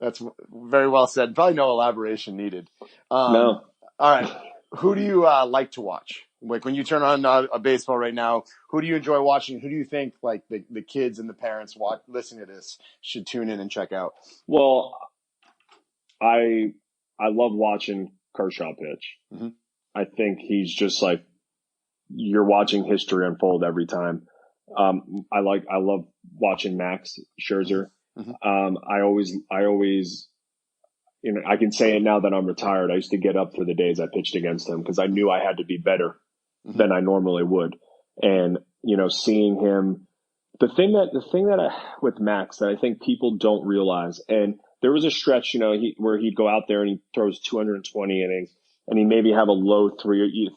That's very well said. Probably no elaboration needed. No. All right. Who do you like to watch? Like when you turn on a baseball right now, who do you enjoy watching? Who do you think like the kids and the parents listening to this should tune in and check out? Well, I love watching Kershaw pitch. Mm-hmm. I think he's just like, you're watching history unfold every time. I love watching Max Scherzer. Mm-hmm. I always, you know, I can say it now that I'm retired. I used to get up for the days I pitched against him because I knew I had to be better than I normally would. And, you know, seeing him, the thing that with Max that I think people don't realize, and there was a stretch, you know, where he'd go out there and he throws 220 innings and he maybe have a low 3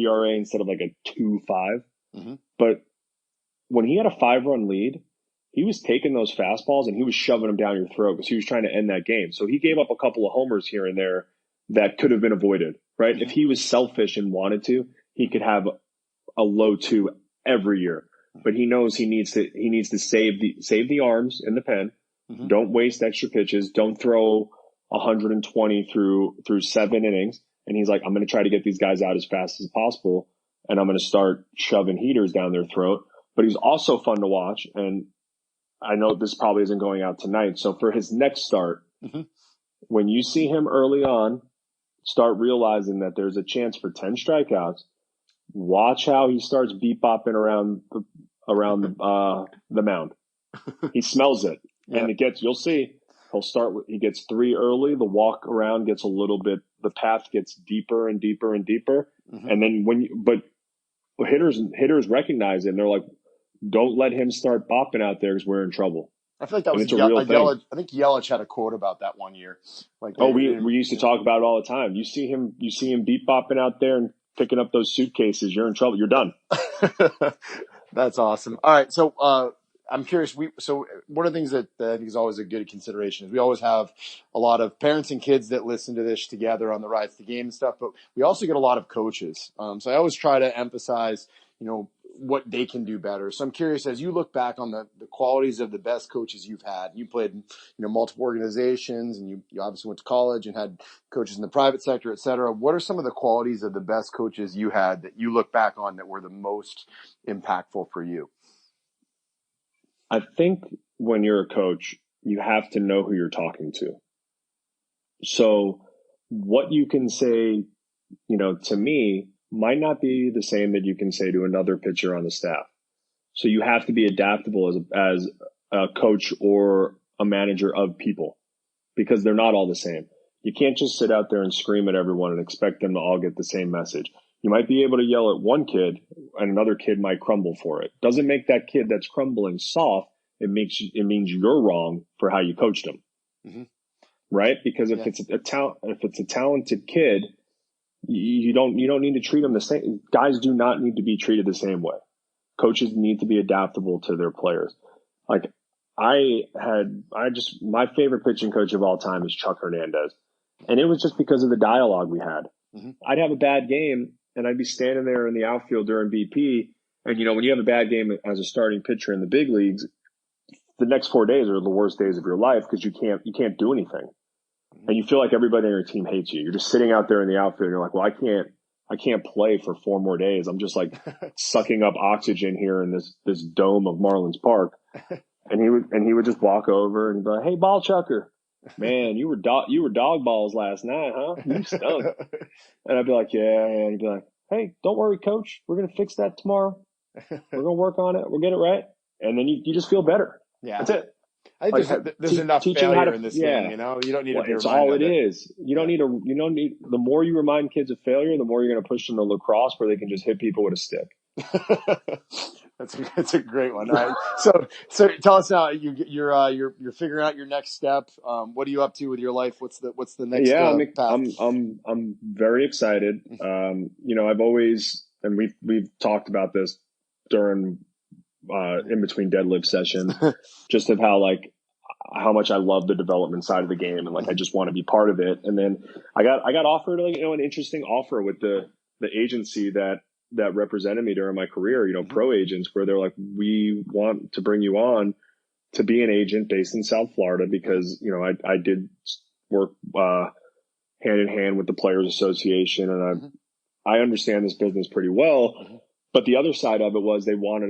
ERA instead of like a 2.5. Mm-hmm. But when he had a 5-run lead, he was taking those fastballs and he was shoving them down your throat because he was trying to end that game. So he gave up a couple of homers here and there that could have been avoided, right? Mm-hmm. If he was selfish and wanted to, he could have a low 2 every year. But he knows he needs to save the arms in the pen. Mm-hmm. Don't waste extra pitches. Don't throw 120 through 7 innings. And he's like, I'm going to try to get these guys out as fast as possible. And I'm going to start shoving heaters down their throat. But he's also fun to watch. And I know this probably isn't going out tonight. So for his next start, when you see him early on, start realizing that there's a chance for 10 strikeouts. Watch how he starts beep-bopping around the mound. He smells it. And you'll see, he gets 3 early. The walk around gets a little bit, the path gets deeper and deeper and deeper. And then but hitters recognize it and they're like, don't let him start bopping out there because we're in trouble. I feel like that was a real thing. I think Yelich had a quote about that one year. Like, we used to talk about it all the time. You see him beep bopping out there and picking up those suitcases. You're in trouble. You're done. That's awesome. All right, so I'm curious. So one of the things that I think is always a good consideration is we always have a lot of parents and kids that listen to this together on the rides to the game and stuff, but we also get a lot of coaches. So I always try to emphasize, what they can do better. So I'm curious, as you look back on the qualities of the best coaches you've had, you played in, multiple organizations and you obviously went to college and had coaches in the private sector, et cetera. What are some of the qualities of the best coaches you had that you look back on that were the most impactful for you? I think when you're a coach, you have to know who you're talking to. So what you can say, to me might not be the same that you can say to another pitcher on the staff. So you have to be adaptable as a coach or a manager of people because they're not all the same. You can't just sit out there and scream at everyone and expect them to all get the same message. You might be able to yell at one kid and another kid might crumble for it. Doesn't make that kid that's crumbling soft. It means you're wrong for how you coached him. Right? Because if it's a talented kid, you don't need to treat them the same. Guys do not need to be treated the same way. Coaches need to be adaptable to their players. Like my favorite pitching coach of all time is Chuck Hernandez. And it was just because of the dialogue we had. I'd have a bad game and I'd be standing there in the outfield during BP. And when you have a bad game as a starting pitcher in the big leagues, the next 4 days are the worst days of your life because you can't do anything. And you feel like everybody on your team hates you. You're just sitting out there in the outfield and you're like, well, I can't play for 4 more days. I'm just like sucking up oxygen here in this dome of Marlins Park. And he would just walk over and be like, hey, ball chucker, man, you were dog balls last night, huh? You stunk. And I'd be like, yeah. And he'd be like, hey, don't worry, coach. We're going to fix that tomorrow. We're going to work on it. We'll get it right. And then you just feel better. Yeah. That's it. I think there's enough failure in this game, You don't need to be it's all it is. You don't need the more you remind kids of failure, the more you're going to push them to lacrosse where they can just hit people with a stick. That's a great one. All right. So tell us now, you're figuring out your next step. What are you up to with your life? What's the next path? I'm very excited. I've always, and we've talked about this during in between deadlift sessions, just of how much I love the development side of the game and I just want to be part of it. And then I got offered an interesting offer with the agency that represented me during my career, pro agents, where they're like, we want to bring you on to be an agent based in South Florida because, I did work hand in hand with the Players Association and I understand this business pretty well. But the other side of it was they wanted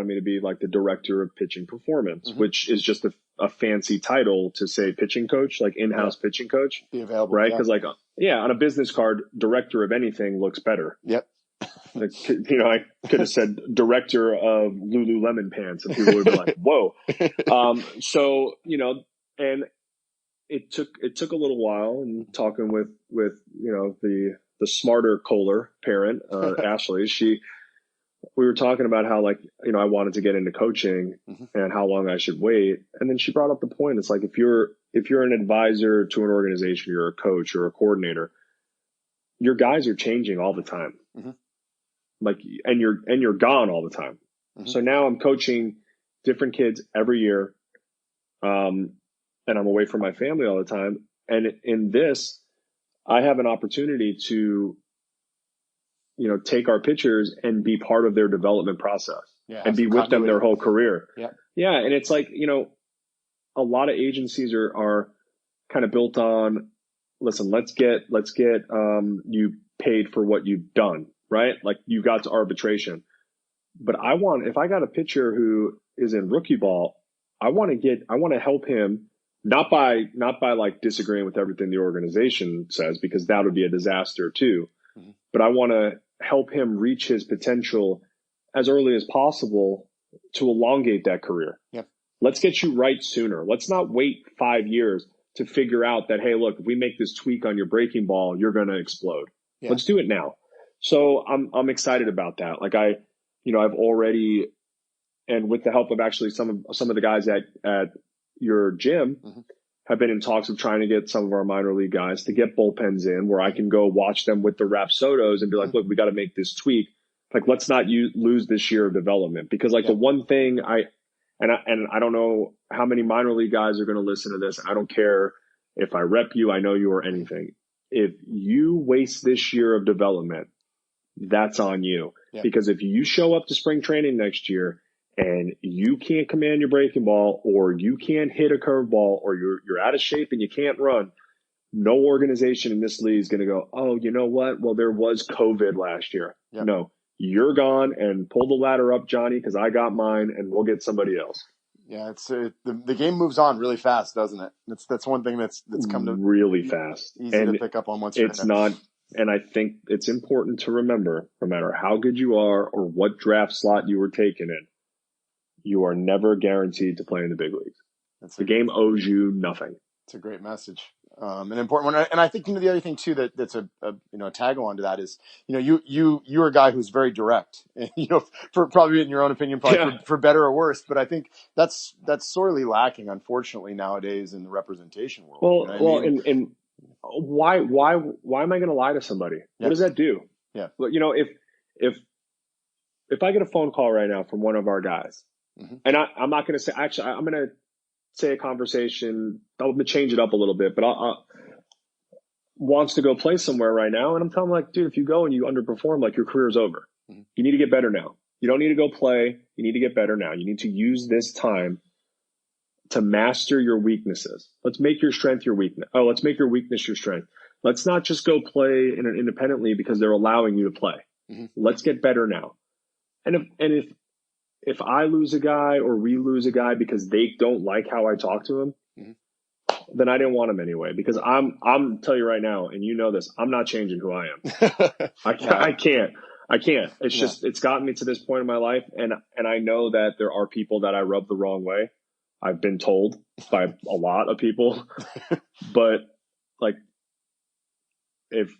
me to be like the director of pitching performance, which is just a fancy title to say pitching coach, like in-house pitching coach. Be available. Right? Because on a business card, director of anything looks better. Yep. I could have said director of Lululemon pants and people would be like, whoa. And it took a little while and talking with the smarter Kohler parent, Ashley, we were talking about how I wanted to get into coaching and how long I should wait. And then she brought up the point. It's like, if you're an advisor to an organization, you're a coach or a coordinator, your guys are changing all the time. And you're gone all the time. So now I'm coaching different kids every year. And I'm away from my family all the time. And in this, I have an opportunity to, take our pitchers and be part of their development process and be with them their whole career. Yeah. And it's like, a lot of agencies are kind of built on, listen, let's get you paid for what you've done, right? Like you got to arbitration, but if I got a pitcher who is in rookie ball, I want to help him not by like disagreeing with everything the organization says, because that would be a disaster too. Mm-hmm. But I want to help him reach his potential as early as possible to elongate that career. Yep. Let's get you right sooner. Let's not wait 5 years to figure out that, hey, look, if we make this tweak on your breaking ball, you're going to explode. Yeah. Let's do it now. So I'm excited about that. Like I've already, and with the help of actually some of the guys at your gym, mm-hmm. have been in talks of trying to get some of our minor league guys to get bullpens in where I can go watch them with the Rapsodos and be like, mm-hmm. look, we got to make this tweak. Like, let's not lose this year of development, because like the one thing I don't know how many minor league guys are going to listen to this. I don't care if I rep you, I know you, or anything. If you waste this year of development, that's on you. Yeah. Because if you show up to spring training next year and you can't command your breaking ball, or you can't hit a curveball, or you're out of shape and you can't run, no organization in this league is going to go, oh, you know what? Well, there was COVID last year. Yep. No, you're gone, and pull the ladder up, Johnny, because I got mine, and we'll get somebody else. Yeah, the game moves on really fast, doesn't it? That's one thing that's come to really fast, easy to pick up on once you're in it. It's not, and I think it's important to remember, no matter how good you are or what draft slot you were taken in, you are never guaranteed to play in the big leagues. The game owes you nothing. It's a great message. An important one. And I think, the other thing too, that's a tag on to that is, you're a guy who's very direct, and, for probably in your own opinion, for better or worse. But I think that's sorely lacking, unfortunately, nowadays in the representation world. And why am I going to lie to somebody? Yeah. What does that do? Yeah. But if I get a phone call right now from one of our guys, mm-hmm. and I'm not going to say, actually, I'm going to say a conversation, I'm going to change it up a little bit, but wants to go play somewhere right now. And I'm telling him, like, dude, if you go and you underperform, like, your career's over. Mm-hmm. You need to get better now. You don't need to go play. You need to get better now. You need to use this time to master your weaknesses. Let's make your strength your weakness. Oh, let's make your weakness your strength. Let's not just go play in an independently because they're allowing you to play. Mm-hmm. Let's get better now. And if I lose a guy or we lose a guy because they don't like how I talk to him, mm-hmm. then I didn't want him anyway, because I'm tell you right now, and you know this, I'm not changing who I am. I can't. It's just, it's gotten me to this point in my life. And I know that there are people that I rub the wrong way. I've been told by a lot of people, but like, if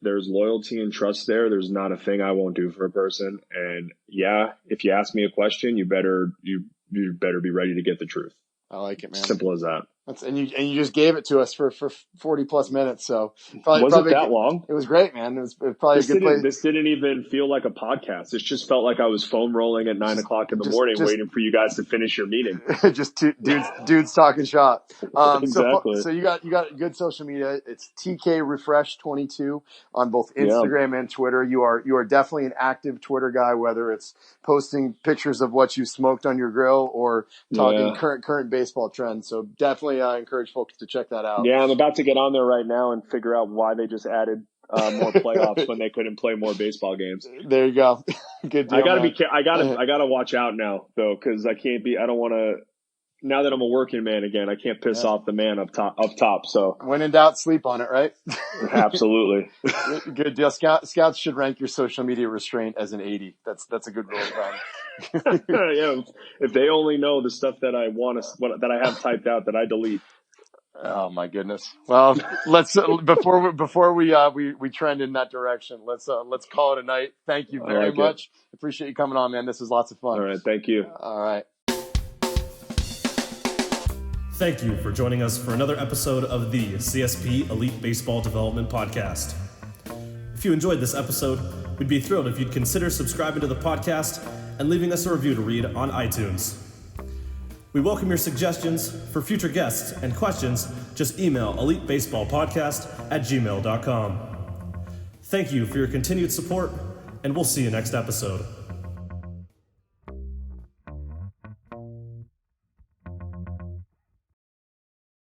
there's loyalty and trust there's not a thing I won't do for a person. And if you ask me a question, you better be ready to get the truth. I like it, man. Simple as that. And you just gave it to us for 40 plus minutes. So wasn't that long? It was great, man. It was probably a good place. This didn't even feel like a podcast. It just felt like I was foam rolling at 9 o'clock in the morning, waiting for you guys to finish your meeting. Just dudes talking shop. Exactly. So you got good social media. It's TK Refresh 22 on both Instagram and Twitter. You are definitely an active Twitter guy, whether it's posting pictures of what you smoked on your grill or talking current baseball trends. So definitely I encourage folks to check that out. Yeah, I'm about to get on there right now and figure out why they just added more playoffs when they couldn't play more baseball games. There you go. Good deal. I gotta watch out now though, because I don't want to. Now that I'm a working man again, I can't piss off the man up top. So when in doubt, sleep on it, right? Absolutely. Good deal. Scouts should rank your social media restraint as an 80. That's a good rule of thumb. Yeah, if they only know the stuff that I that I have typed out that I delete. Oh my goodness. Well, let's before we trend in that direction. Let's call it a night. Thank you very much. Appreciate you coming on, man. This is lots of fun. All right, thank you. All right. Thank you for joining us for another episode of the CSP Elite Baseball Development Podcast. If you enjoyed this episode, we'd be thrilled if you'd consider subscribing to the podcast and leaving us a review to read on iTunes. We welcome your suggestions for future guests and questions. Just email elitebaseballpodcast@gmail.com. Thank you for your continued support, and we'll see you next episode.